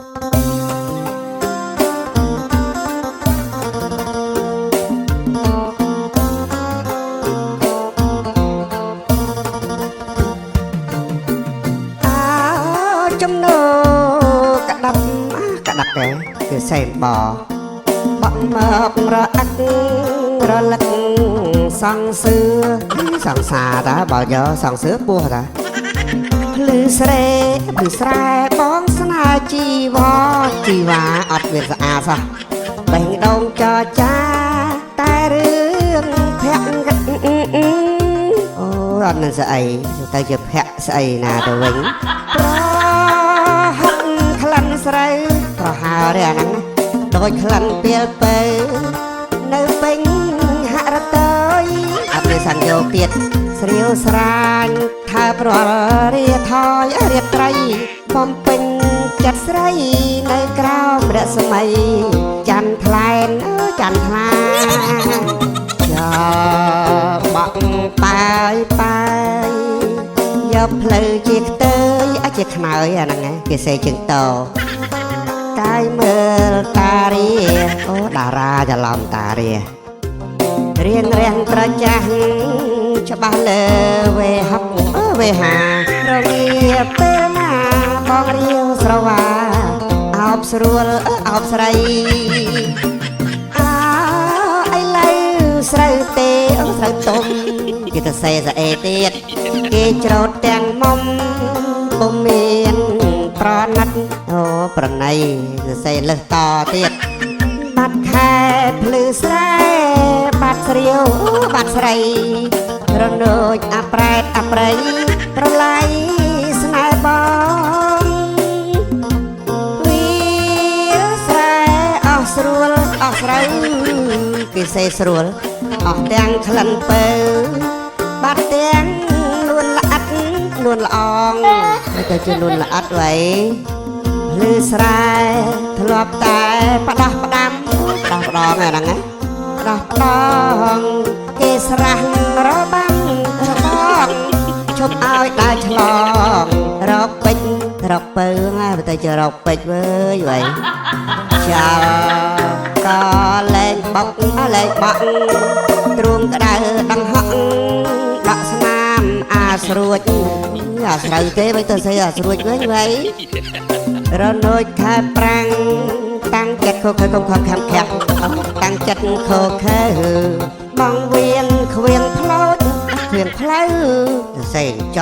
ចំណូកដាប់ទេគឺសេមបបក់មករអិតរលឹកសង្សឿសង្សារតាបើយកសង្សឿពោះតាភ្លឺស្រែបងស្នេហ៍ជីវអត់មានស្អាតសោះបេះដូងចចាតែរឿងភ័ក្រអូអត់មានស្អីទៅជាភ័ក្រស្អីណាទៅវិញប្រហិតក្លិនស្រូវប្រហើរអាហ្នឹងដូចក្លិនពេលពើនៅពេញហរតយអត់មានសញ្ញោទៀតស្រាវស្រាញថាប្ររាថយរៀបត្រីបំពេញចិត្តស្រីនៅក្រោមរស្មីច័ន្ទថ្លែនច័ន្ទថ្លាចាបាក់ប៉ាយយកផ្លូវជាខ្ទើយជាខ្នើយអាហ្នឹងគេសេជើងតកាយមើលតារាអូតារាច្រឡំតារារៀងប្រចាស់ច្បាស់លើវេហប់វេហារងាពេលណាបងរាវស្រវាអោបស្រួលអោបស្រីអីឡូវស្រូវទេស្រូវទុំគេទៅសេស្អេទៀតគេច្រូតទាំងមុំពុំមានប្រណិតអូប្រណីសរសេរលើសតទៀតបាត់ខែភ្លឺស្រែបាត់ស្រាវបាត់ស្រីរនោចអាប្រែតអាប្រៃប្រឡៃស្នេហ៍បងវាស្រែអស់ស្រួលអស់ស្រូវគេសេស្រួលអស់ទាំងក្លិនពើបាត់ទាំងនួនល្អិតនួនល្អងទៅជានួនល្អិតໄວលឺស្រែធ្លាប់តែផ្ដោះផ្ដាំដោះផ្ដងហ្នឹងណាដោះផ្ដងគេស្រះរបាំងបងឈប់ឲ្យដើរឆ្លងរកពេជ្ររកពើណាទៅជារកពេជ្រវើយໄວចាក៏លែងបក់ទ្រូងក្តៅដង្ហក់ដាក់ស្នាមអាស្រួចអាស្រូវទេមិនទៅស្អីអាស្រួចវិញវ៉ៃរនោចខែប្រាំងតាំងចិត្តខុសខើកុំខំខាំខាក់តាំងចិត្តខុសខើបងវៀនខ្វៀងផ្លូវសេងច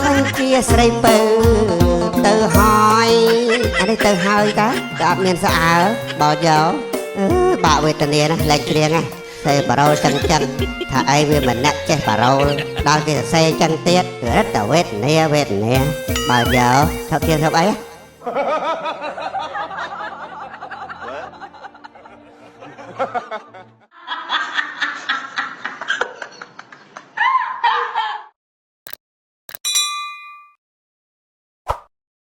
ហើយជាស្រីពៅទៅហើយអានេះទៅហើយតាអត់មានស្អើបោយកបាក់វេទនាណាលែងច្រៀងណាសេបារ៉ូលចឹងថាអីវាមិនអ្នកចេះបារ៉ូលដល់គេសេចឹងទៀតរឹតតែវេទនាបើយកថប់ជាថប់អី